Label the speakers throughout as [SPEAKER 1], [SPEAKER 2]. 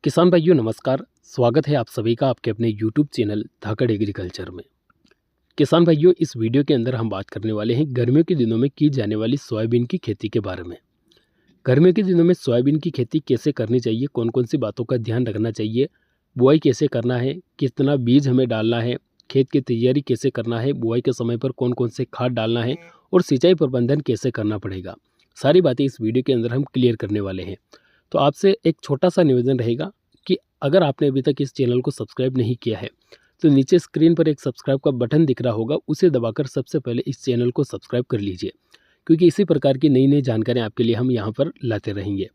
[SPEAKER 1] किसान भाइयों नमस्कार। स्वागत है आप सभी का आपके अपने YouTube चैनल धाकड़ एग्रीकल्चर में। किसान भाइयों, इस वीडियो के अंदर हम बात करने वाले हैं गर्मियों के दिनों में की जाने वाली सोयाबीन की खेती के बारे में। गर्मियों के दिनों में सोयाबीन की खेती कैसे करनी चाहिए, कौन कौन सी बातों का ध्यान रखना चाहिए, बुआई कैसे करना है, कितना बीज हमें डालना है, खेत की तैयारी कैसे करना है, बुआई के समय पर कौन कौन से खाद डालना है और सिंचाई प्रबंधन कैसे करना पड़ेगा, सारी बातें इस वीडियो के अंदर हम क्लियर करने वाले हैं। तो आपसे एक छोटा सा निवेदन रहेगा कि अगर आपने अभी तक इस चैनल को सब्सक्राइब नहीं किया है तो नीचे स्क्रीन पर एक सब्सक्राइब का बटन दिख रहा होगा, उसे दबाकर सबसे पहले इस चैनल को सब्सक्राइब कर लीजिए, क्योंकि इसी प्रकार की नई नई जानकारियाँ आपके लिए हम यहाँ पर लाते रहेंगे।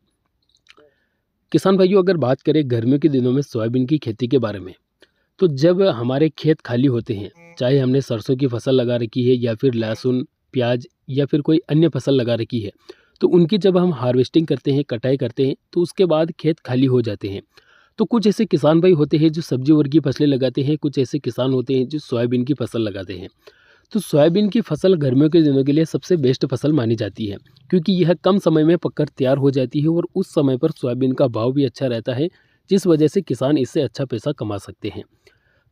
[SPEAKER 1] किसान भाइयों, अगर बात करें गर्मियों के दिनों में सोयाबीन की खेती के बारे में, तो जब हमारे खेत खाली होते हैं, चाहे हमने सरसों की फसल लगा रखी है या फिर लहसुन, प्याज या फिर कोई अन्य फसल लगा रखी है, तो उनकी जब हम हार्वेस्टिंग करते हैं, कटाई करते हैं, तो उसके बाद खेत खाली हो जाते हैं। तो कुछ ऐसे किसान भाई होते हैं जो सब्जी वर्गीय फसलें लगाते हैं, कुछ ऐसे किसान होते हैं जो सोयाबीन की फसल लगाते हैं। तो सोयाबीन की फसल गर्मियों के दिनों के लिए सबसे बेस्ट फसल मानी जाती है, क्योंकि यह कम समय में पककर तैयार हो जाती है और उस समय पर सोयाबीन का भाव भी अच्छा रहता है, जिस वजह से किसान इससे अच्छा पैसा कमा सकते हैं।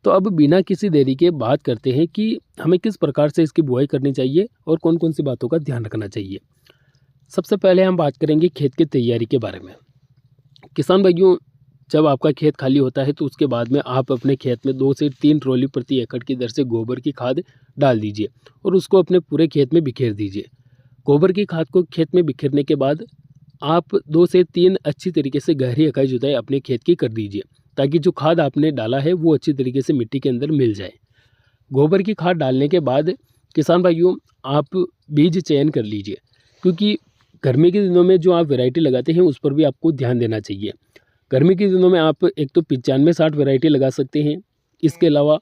[SPEAKER 1] तो अब बिना किसी देरी के बात करते हैं कि हमें किस प्रकार से इसकी बुआई करनी चाहिए और कौन कौन सी बातों का ध्यान रखना चाहिए। सबसे पहले हम बात करेंगे खेत की तैयारी के बारे में। किसान भाइयों, जब आपका खेत खाली होता है तो उसके बाद में आप अपने खेत में 2 से 3 ट्रॉली प्रति एकड़ की दर से गोबर की खाद डाल दीजिए और उसको अपने पूरे खेत में बिखेर दीजिए। गोबर की खाद को खेत में बिखेरने के बाद आप 2 से 3 अच्छी तरीके से गहरी अकाई जुताई अपने खेत की कर दीजिए, ताकि जो खाद आपने डाला है वो अच्छी तरीके से मिट्टी के अंदर मिल जाए। गोबर की खाद डालने के बाद किसान भाइयों, आप बीज चयन कर लीजिए, क्योंकि गर्मी के दिनों में जो आप वैरायटी लगाते हैं उस पर भी आपको ध्यान देना चाहिए। गर्मी के दिनों में आप एक तो 95-60 वैरायटी लगा सकते हैं। इसके अलावा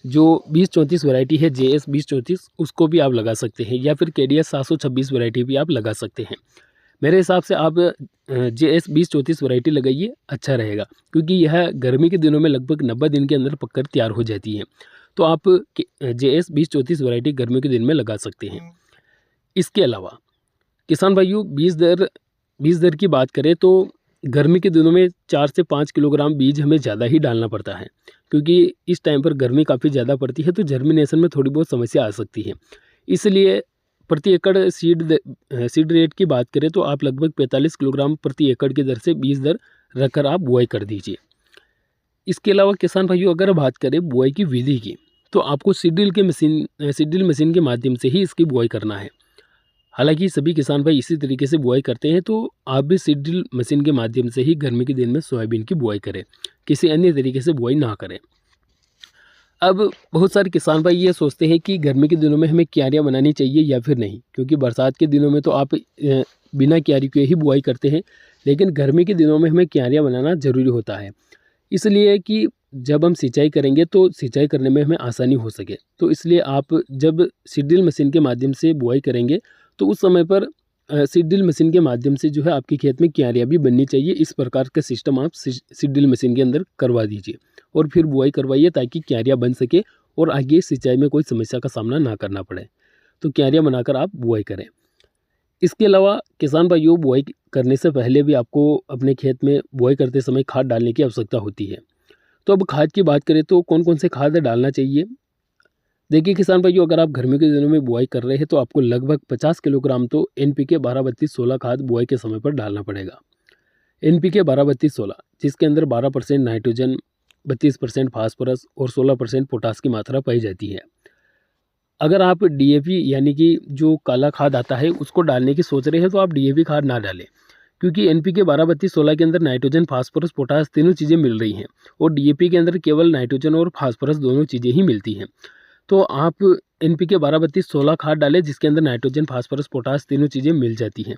[SPEAKER 1] जो 20-34 वैरायटी है, JS 20-34, उसको भी आप लगा सकते हैं, या फिर KDS 726 वैरायटी भी आप लगा सकते हैं। मेरे हिसाब से आप JS 20-34 वैरायटी लगाइए, अच्छा रहेगा, क्योंकि यह गर्मी के दिनों में लगभग 90 दिन के अंदर पककर तैयार हो जाती है। तो आप JS 20-34 वैरायटी गर्मियों के दिन में लगा सकते हैं। इसके अलावा किसान भाइयों, बीज दर की बात करें तो गर्मी के दिनों में 4 से 5 किलोग्राम बीज हमें ज़्यादा ही डालना पड़ता है, क्योंकि इस टाइम पर गर्मी काफ़ी ज़्यादा पड़ती है, तो जर्मिनेशन में थोड़ी बहुत समस्या आ सकती है। इसलिए प्रति एकड़ सीड रेट की बात करें तो आप लगभग 45 किलोग्राम प्रति एकड़ की दर से बीज दर रखकर आप बुआई कर दीजिए। इसके अलावा किसान भाइयों, अगर बात करें बुआई की विधि की, तो आपको सीड मशीन के माध्यम से ही इसकी बुआई करना है। हालांकि सभी किसान भाई इसी तरीके से बुआई करते हैं, तो आप भी सीड ड्रिल मशीन के माध्यम से ही गर्मी के दिन में सोयाबीन की बुआई करें, किसी अन्य तरीके से बुआई ना करें। अब बहुत सारे किसान भाई ये सोचते हैं कि गर्मी के दिनों में हमें क्यारियाँ बनानी चाहिए या फिर नहीं, क्योंकि बरसात के दिनों में तो आप बिना क्यारी के ही बुआई करते हैं, लेकिन गर्मी के दिनों में हमें क्यारियाँ बनाना ज़रूरी होता है, इसलिए कि जब हम सिंचाई करेंगे तो सिंचाई करने में हमें आसानी हो सके। तो इसलिए आप जब सीड ड्रिल मशीन के माध्यम से बुआई करेंगे तो उस समय पर सीड ड्रिल मशीन के माध्यम से जो है आपके खेत में क्यारियाँ भी बननी चाहिए। इस प्रकार का सिस्टम आप सीड ड्रिल मशीन के अंदर करवा दीजिए और फिर बुआई करवाइए, ताकि क्यारियाँ बन सके और आगे सिंचाई में कोई समस्या का सामना ना करना पड़े। तो क्यारियाँ बनाकर आप बुआई करें। इसके अलावा किसान भाइयों, बुआई करने से पहले भी आपको अपने खेत में बुआई करते समय खाद डालने की आवश्यकता होती है। तो अब खाद की बात करें तो कौन कौन से खाद डालना चाहिए। देखिए किसान भाइयों, अगर आप गर्मियों के दिनों में बुआई कर रहे हैं तो आपको लगभग 50 किलोग्राम तो NPK 12-32-16 खाद बुआई के समय पर डालना पड़ेगा। NPK 12-32-16, जिसके अंदर 12% नाइट्रोजन, 32% फास्फोरस और 16% पोटास की मात्रा पाई जाती है। अगर आप DAP यानी कि जो काला खाद आता है उसको डालने की सोच रहे हैं तो आप DAP खाद ना डालें, क्योंकि NPK 12-32-16 के अंदर नाइट्रोजन, फास्फोरस, पोटास तीनों चीज़ें मिल रही हैं और DAP के अंदर केवल नाइट्रोजन और फास्फोरस दोनों चीज़ें ही मिलती हैं। तो आप NPK 12-32-16 खाद डालें, जिसके अंदर नाइट्रोजन, फास्फोरस, पोटास तीनों चीज़ें मिल जाती हैं।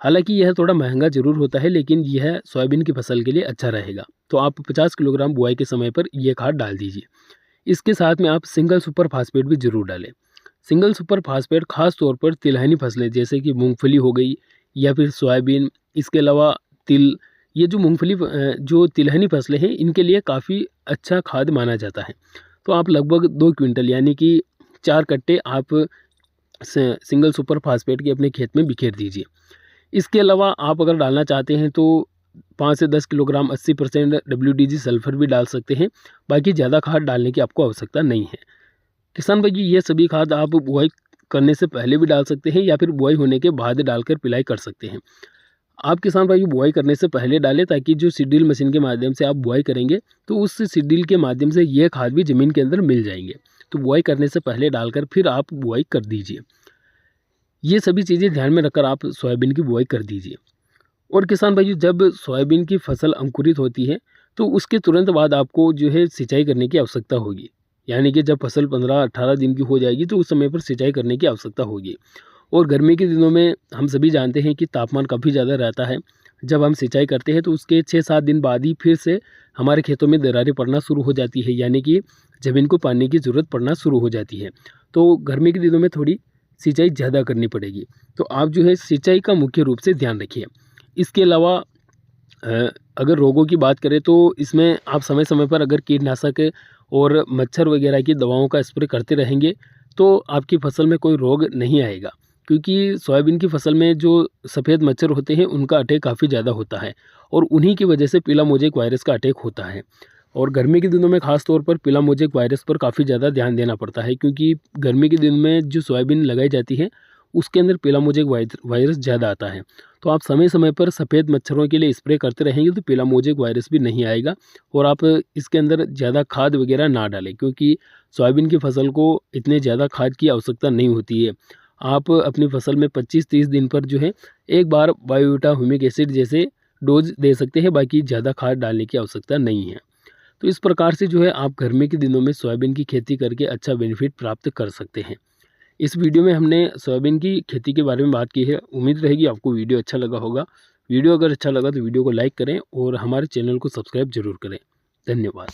[SPEAKER 1] हालांकि यह थोड़ा महंगा जरूर होता है, लेकिन यह सोयाबीन की फसल के लिए अच्छा रहेगा। तो आप 50 किलोग्राम बुआई के समय पर यह खाद डाल दीजिए। इसके साथ में आप सिंगल सुपर फास्फेट भी जरूर डालें। सिंगल सुपर फास्फेट खास तौर पर तिलहनी फसलें जैसे कि मूंगफली हो गई या फिर सोयाबीन, इसके अलावा तिल, ये जो जो तिलहनी फसलें हैं इनके लिए काफ़ी अच्छा खाद माना जाता है। तो आप लगभग 2 क्विंटल यानी कि 4 कट्टे आप सिंगल सुपर फास्फेट के अपने खेत में बिखेर दीजिए। इसके अलावा आप अगर डालना चाहते हैं तो 5 से 10 किलोग्राम 80% WDG सल्फर भी डाल सकते हैं। बाकी ज़्यादा खाद डालने की आपको आवश्यकता नहीं है। किसान भाइयों, ये सभी खाद आप बुआई करने से पहले भी डाल सकते हैं या फिर बुआई होने के बाद डालकर पिलाई कर सकते हैं। आप किसान भाइयों बुआई करने से पहले डालें, ताकि जो सीडड्रिल मशीन के माध्यम से आप बुआई करेंगे तो उस सीडड्रिल के माध्यम से ये खाद भी ज़मीन के अंदर मिल जाएंगे। तो बुआई करने से पहले डालकर फिर आप बुआई कर दीजिए। ये सभी चीज़ें ध्यान में रखकर आप सोयाबीन की बुआई कर दीजिए। और किसान भाइयों, जब सोयाबीन की फसल अंकुरित होती है तो उसके तुरंत बाद आपको जो है सिंचाई करने की आवश्यकता होगी। यानी कि जब फसल 15-18 दिन की हो जाएगी तो उस समय पर सिंचाई करने की आवश्यकता होगी। और गर्मी के दिनों में हम सभी जानते हैं कि तापमान काफ़ी ज़्यादा रहता है। जब हम सिंचाई करते हैं तो उसके 6-7 दिन बाद ही फिर से हमारे खेतों में दरारें पड़ना शुरू हो जाती है, यानी कि ज़मीन को पानी की ज़रूरत पड़ना शुरू हो जाती है। तो गर्मी के दिनों में थोड़ी सिंचाई ज़्यादा करनी पड़ेगी। तो आप जो है सिंचाई का मुख्य रूप से ध्यान रखिए। इसके अलावा अगर रोगों की बात करें तो इसमें आप समय समय पर अगर कीटनाशक और मच्छर वगैरह की दवाओं का स्प्रे करते रहेंगे तो आपकी फसल में कोई रोग नहीं आएगा। क्योंकि सोयाबीन की फसल में जो सफ़ेद मच्छर होते हैं उनका अटैक काफ़ी ज़्यादा होता है और उन्हीं की वजह से पीला मोज़ेक वायरस का अटैक होता है। और गर्मी के दिनों में ख़ास तौर पर पीला मोज़ेक वायरस पर काफ़ी ज़्यादा ध्यान देना पड़ता है, क्योंकि गर्मी के दिन में जो सोयाबीन लगाई जाती है उसके अंदर पीला मोज़ेक वायरस ज़्यादा आता है। तो आप समय समय पर सफ़ेद मच्छरों के लिए स्प्रे करते रहेंगे तो पीला मोज़ेक वायरस भी नहीं आएगा। और आप इसके अंदर ज़्यादा खाद वगैरह ना डालें, क्योंकि सोयाबीन की फसल को इतने ज़्यादा खाद की आवश्यकता नहीं होती है। आप अपनी फसल में 25-30 दिन पर जो है एक बार बायोवीटा ह्यूमिक एसिड जैसे डोज दे सकते हैं, बाकी ज़्यादा खाद डालने की आवश्यकता नहीं है। तो इस प्रकार से जो है आप गर्मी के दिनों में सोयाबीन की खेती करके अच्छा बेनिफिट प्राप्त कर सकते हैं। इस वीडियो में हमने सोयाबीन की खेती के बारे में बात की है। उम्मीद रहेगी आपको वीडियो अच्छा लगा होगा। वीडियो अगर अच्छा लगा तो वीडियो को लाइक करें और हमारे चैनल को सब्सक्राइब जरूर करें। धन्यवाद।